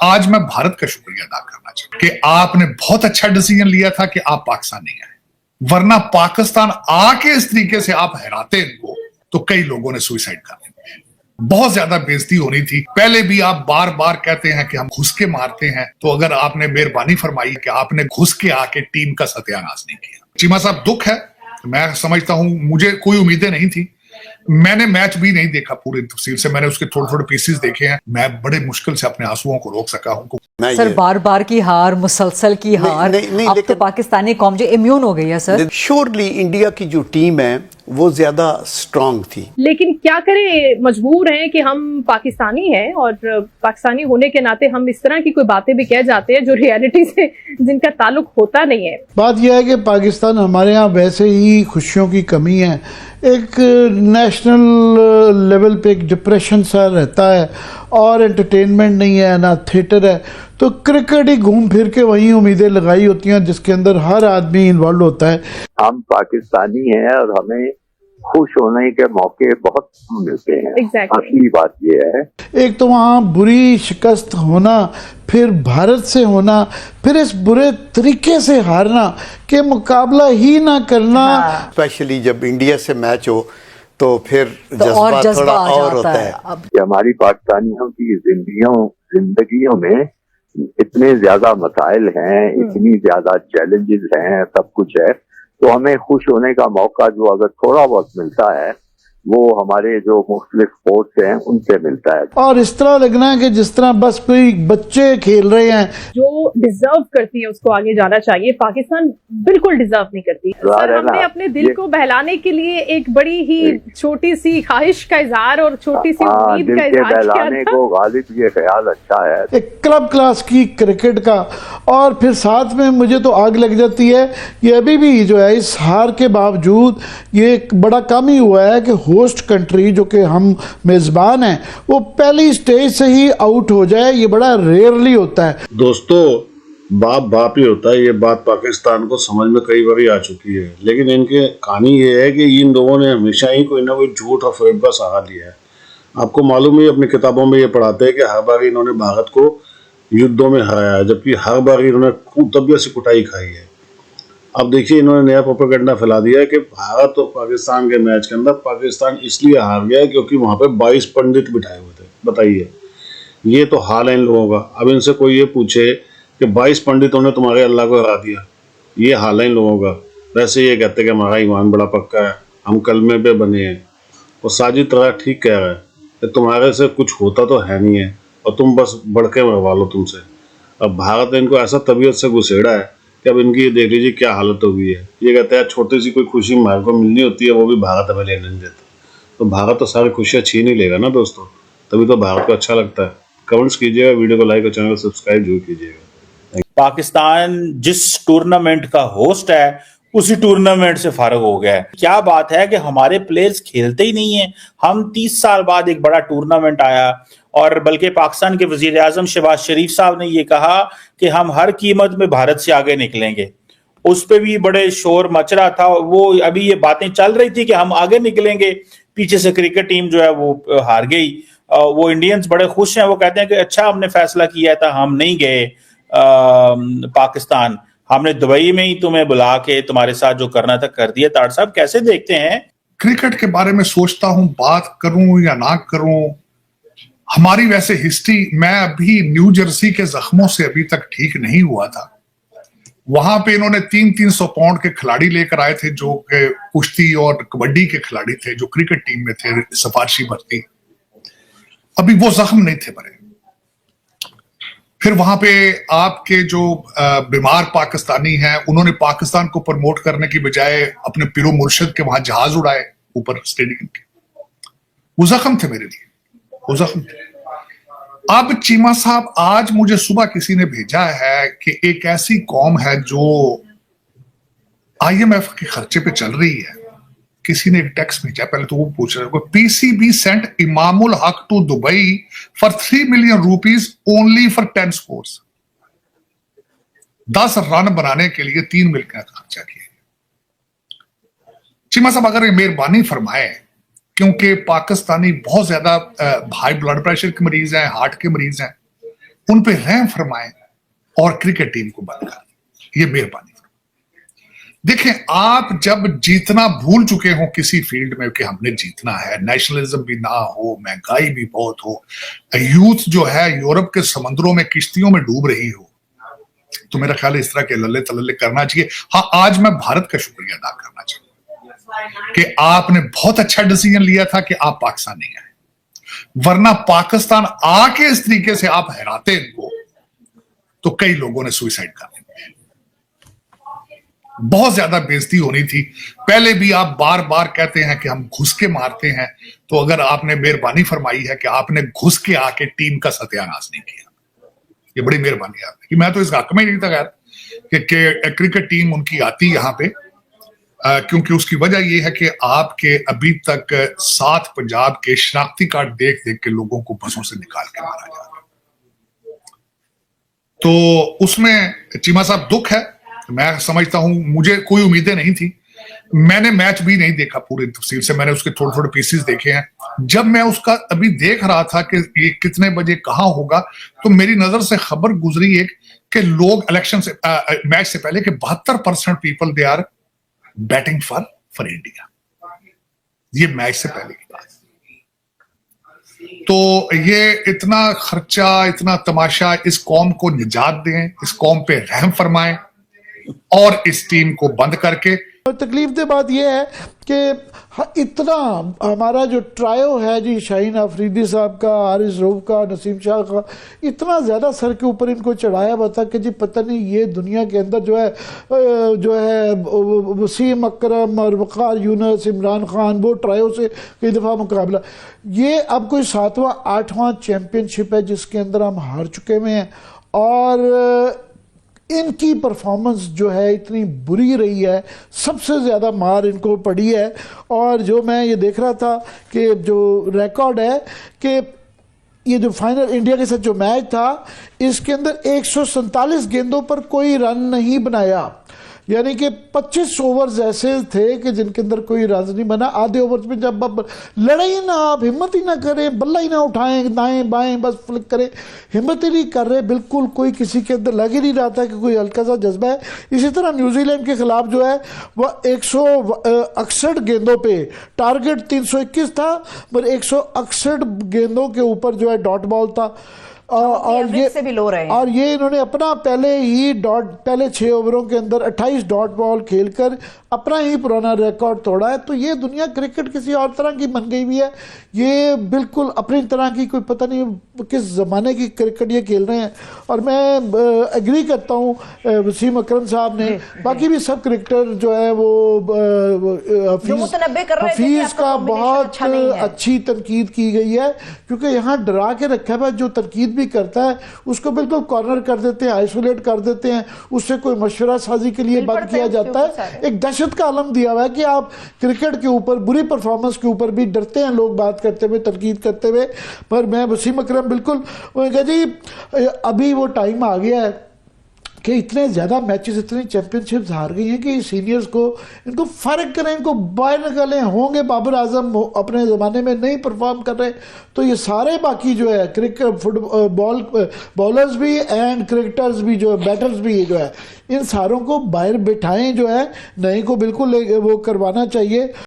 आज मैं भारत का शुक्रिया अदा करना चाहूँ कि आपने बहुत अच्छा डिसीजन लिया था कि आप पाकिस्तान नहीं आए, वरना पाकिस्तान आके इस तरीके से आप हराते इनको तो कई लोगों ने सुसाइड कर लिया, बहुत ज्यादा बेइज्जती होनी थी। पहले भी आप बार बार कहते हैं कि हम घुस के मारते हैं, तो अगर आपने मेहरबानी फरमाई कि आपने घुस के आके टीम का सत्यानाश नहीं किया। चीमा साहब, दुख है, मैं समझता हूं, मुझे कोई उम्मीदें नहीं थी, मैंने मैच भी नहीं देखा पूरी तफसील से, मैंने उसके थोड़े थोड़े पीसेस देखे हैं, मैं बड़े मुश्किल से अपने आंसुओं को रोक सका हूं। सर बार बार की हार, मुसलसल की हार, अब तो पाकिस्तानी कौम जो इम्यून हो गई है सर। श्योरली इंडिया की जो टीम है वो ज्यादा स्ट्रांग थी, लेकिन क्या करें, मजबूर हैं कि हम पाकिस्तानी हैं और पाकिस्तानी होने के नाते हम इस तरह की कोई बातें भी कह जाते हैं जो रियलिटी से जिनका ताल्लुक होता नहीं है। बात यह है कि पाकिस्तान हमारे यहाँ वैसे ही खुशियों की कमी है, एक नेशनल लेवल पे एक डिप्रेशन सा रहता है और एंटरटेनमेंट नहीं है, ना थिएटर है, तो क्रिकेट ही घूम फिर के वही उम्मीदें लगाई होती हैं जिसके अंदर हर आदमी इन्वॉल्व होता है। हम पाकिस्तानी हैं और हमें खुश होने के मौके बहुत मिलते हैं। असली बात यह है, एक तो वहाँ बुरी शिकस्त होना, फिर भारत से होना, फिर इस बुरे तरीके से हारना कि मुकाबला ही ना करना। स्पेशली जब इंडिया से मैच हो तो फिर जज्बा थोड़ा और होता है। हमारी पाकिस्तानियों की जिंदगियों में इतने ज्यादा मसाइल हैं, इतनी ज्यादा चैलेंजेस हैं, सब कुछ है, तो हमें खुश होने का मौका जो अगर थोड़ा बहुत मिलता है वो हमारे जो मुख्तलिफ स्पोर्ट्स हैं उनसे मिलता है। और इस तरह लगना है कि जिस तरह बस कोई बच्चे खेल रहे हैं। जो डिजर्व करती है उसको आगे जाना चाहिए, पाकिस्तान बिल्कुल डिजर्व नहीं करती। सर, हमने अपने दिल को बहलाने के लिए एक बड़ी ही छोटी सी ख्वाहिश का इजहार और छोटी सी उम्मीद का इजहार बहलाने को गालिब ये ख्याल अच्छा है, एक क्लब क्लास की क्रिकेट का, और फिर साथ में मुझे तो आग लग जाती है ये अभी भी जो है इस हार के बावजूद ये एक बड़ा कम ही हुआ है कि होस्ट कंट्री जो कि हम मेजबान हैं वो पहली स्टेज से ही आउट हो जाए, ये बड़ा रेयरली होता है। दोस्तों, बाप बाप ही होता है, ये बात पाकिस्तान को समझ में कई बार आ चुकी है, लेकिन इनकी कहानी ये है कि इन लोगों ने हमेशा ही कोई ना कोई झूठ और फेब का सहारा लिया है। आपको मालूम है, अपनी किताबों में ये पढ़ाते हैं कि हर बार इन्होंने भारत को युद्धों में हराया है, जबकि हर बार इन्होंने खूब तबियत से कुटाई खाई है। अब देखिए, इन्होंने नया प्रोपेगेंडा फैला दिया है कि भारत और पाकिस्तान के मैच के अंदर पाकिस्तान इसलिए हार गया है क्योंकि वहां पे 22 पंडित बिठाए हुए थे। बताइए, ये तो हाल है इन लोगों का। अब इनसे कोई ये पूछे कि 22 पंडितों ने तुम्हारे अल्लाह को हरा दिया, ये हाल है इन लोगों का। वैसे ये कहते कि हमारा ईमान बड़ा पक्का है, हम कलमे पे बने हैं, और साजिद तरह ठीक कह रहा है कि तुम्हारे से कुछ होता तो है नहीं है और तुम बस बढ़ के मरवा लो तुमसे। अब भारत ने इनको ऐसा तबीयत से घुसेड़ा है कि अब इनकी देख लीजिए क्या हालत हो गई है। ये कहते हैं छोटी सी कोई खुशी हमारे को मिलनी होती है, वो भी भारत हमें लेने नहीं देता। तो भारत तो सारी खुशियाँ छीन ही लेगा ना दोस्तों, तभी तो भारत को अच्छा लगता है। कमेंट्स कीजिएगा, वीडियो को लाइक और चैनल को सब्सक्राइब जरूर कीजिएगा। पाकिस्तान जिस टूर्नामेंट का होस्ट है उसी टूर्नामेंट से फारग हो गया है। क्या बात है कि हमारे प्लेयर्स खेलते ही नहीं है। हम 30 साल बाद एक बड़ा टूर्नामेंट आया, और बल्कि पाकिस्तान के वजीर आजम शहबाज शरीफ साहब ने यह कहा कि हम हर कीमत में भारत से आगे निकलेंगे। उस पर भी बड़े शोर मच रहा था। वो अभी ये बातें चल रही थी कि हम आगे निकलेंगे, पीछे से क्रिकेट टीम जो है वो हार गई। वो इंडियंस बड़े खुश हैं, वो कहते हैं कि अच्छा हमने फैसला किया था, हम नहीं गए पाकिस्तान, हमने दुबई में ही तुम्हें बुला के तुम्हारे साथ जो करना था कर दिया। ताड़ साहब, कैसे देखते हैं क्रिकेट के बारे में? सोचता हूं बात करूं या ना करूं। हमारी वैसे हिस्ट्री, मैं अभी न्यू जर्सी के जख्मों से अभी तक ठीक नहीं हुआ था। वहां पे इन्होंने 300 पाउंड के खिलाड़ी लेकर आए थे जो कि कुश्ती और कबड्डी के खिलाड़ी थे, जो क्रिकेट टीम में थे, सिफारशी भर्ती। अभी वो जख्म नहीं थे भरे। फिर वहां पे आपके जो बीमार पाकिस्तानी हैं, उन्होंने पाकिस्तान को प्रमोट करने की बजाय अपने पीरो मुर्शिद के वहां जहाज उड़ाए ऊपर स्टेडियम के। वो जख्म थे मेरे लिए, वो जख्म थे। अब चीमा साहब, आज मुझे सुबह किसी ने भेजा है कि एक ऐसी कौम है जो IMF के खर्चे पे चल रही है। किसी ने एक टेक्स्ट भेजा, पहले तो वो पूछ रहे हैं, PCB sent Imamul Haq to Dubai for 3 million rupees only for 10 scores. 10 run बनाने के लिए 3 मिलियन का खर्चा किया। चीमा साहब, अगर ये मेहरबानी फरमाए, क्योंकि पाकिस्तानी बहुत ज्यादा हाई ब्लड प्रेशर के मरीज हैं, हार्ट के मरीज हैं, उन पे रहम फरमाएं और क्रिकेट टीम को बंद कर दें। ये मेहरबानी। देखें, आप जब जीतना भूल चुके हो किसी फील्ड में कि हमने जीतना है, नेशनलिज्म भी ना हो, महंगाई भी बहुत हो, यूथ जो है यूरोप के समंदरों में किश्तियों में डूब रही हो, तो मेरा ख्याल है इस तरह के लल्ले तलल्ले करना चाहिए। हाँ, आज मैं भारत का शुक्रिया अदा करना चाहिए कि आपने बहुत अच्छा डिसीजन लिया था कि आप पाकिस्तान नहीं आए, वरना पाकिस्तान आके इस तरीके से आप हराते इनको तो कई लोगों ने सुसाइड कर लिया। बहुत ज्यादा बेइज्जती होनी थी। पहले भी आप बार बार कहते हैं कि हम घुस के मारते हैं, तो अगर आपने मेहरबानी फरमाई है कि आपने घुस के आके टीम का सत्यानाश नहीं किया, ये बड़ी मेहरबानी आपने कि मैं तो इस हक में नहीं था यार कि क्रिकेट टीम उनकी आती यहाँ पे, क्योंकि उसकी वजह यह है कि आपके अभी तक 7 पंजाब के शनाख्ती कार्ड देख देख के लोगों को बसों से निकाल के मारा जा रहा है। तो उसमें चीमा साहब दुख है, मैं समझता हूं, मुझे कोई उम्मीदें नहीं थी। मैंने मैच भी नहीं देखा पूरी तफसील से, मैंने उसके थोड़े थोड़े पीसेस देखे हैं। जब मैं उसका अभी देख रहा था कि ये कितने बजे कहां होगा, तो मेरी नजर से खबर गुजरी एक कि लोग इलेक्शन से मैच से पहले कि 72% people they are batting for India. ये मैच से पहले की बात। तो ये इतना खर्चा, इतना तमाशा, इस कौम को निजात दें, इस कौम पे रहम फरमाएं और इस टीम को बंद करके। और तकलीफ की बात यह है कि इतना हमारा जो ट्रायो है जी, शाहीन अफरीदी साहब का, हारिस रऊफ का, नसीम शाह का, इतना ज़्यादा सर के ऊपर इनको चढ़ाया बता कि जी पता नहीं ये दुनिया के अंदर जो है वसीम अकरम और वक़ार यूनुस, इमरान खान, वो ट्रायो से कई दफ़ा मुकाबला। ये अब कोई 7वां 8वां चैम्पियनशिप है जिसके अंदर हम हार चुके हुए हैं, और इनकी परफॉर्मेंस जो है इतनी बुरी रही है, सबसे ज़्यादा मार इनको पड़ी है। और जो मैं ये देख रहा था कि जो रिकॉर्ड है कि ये जो फाइनल इंडिया के साथ जो मैच था, इसके अंदर 147 गेंदों पर कोई रन नहीं बनाया, यानी कि 25 ओवर्स ऐसे थे कि जिनके अंदर कोई रन नहीं बना। आधे ओवर्स में जब अब लड़े ही ना, आप हिम्मत ही ना करें, बल्ला ही ना उठाएं, दाएं बाएं बस फ्लिक करें, हिम्मत ही नहीं कर रहे, बिल्कुल कोई किसी के अंदर लग ही नहीं रहा था कि कोई हल्का सा जज्बा है। इसी तरह न्यूजीलैंड के खिलाफ जो है वह 168 गेंदों पे, टारगेट 321 था, पर 168 गेंदों के ऊपर जो है डॉट बॉल था। और ये से भी लो रहे हैं। और ये इन्होंने अपना पहले 6 ओवरों के अंदर 28 डॉट बॉल खेलकर अपना ही पुराना रिकॉर्ड तोड़ा है। तो ये दुनिया क्रिकेट किसी और तरह की बन गई हुई है, ये बिल्कुल अपनी तरह की, कोई पता नहीं किस ज़माने की क्रिकेट ये खेल रहे हैं। और मैं एग्री करता हूँ वसीम अकरम साहब ने, बाकी भी सब क्रिकेटर जो है वो हफीज़ का बहुत अच्छी तनकीद की गई है, क्योंकि यहाँ डरा के रखा है, जो तनकीद भी करता है उसको बिल्कुल कॉर्नर कर देते हैं, आइसोलेट कर देते हैं, उससे कोई मशवरा साजी के लिए बंद किया जाता है। एक दहशत का आलम दिया हुआ है कि आप क्रिकेट के ऊपर, बुरी परफॉर्मेंस के ऊपर भी डरते हैं लोग बात करते हुए, तनकीद करते हुए। पर मैं वसीम अकरम बिल्कुल जी, अभी वो टाइम आ गया है कि इतने ज़्यादा मैचेस, इतनी चैंपियनशिप्स हार गई हैं कि सीनियर्स को, इनको फ़र्क करें, इनको बाहर निकालें। होंगे बाबर आजम अपने ज़माने में नहीं परफॉर्म कर रहे, तो ये सारे बाकी जो है क्रिकेट, फुटबॉल बॉलर्स भी एंड क्रिकेटर्स भी जो है, बैटर्स भी जो है, इन सारों को बाहर बिठाएं, जो है नए को बिल्कुल वो करवाना चाहिए।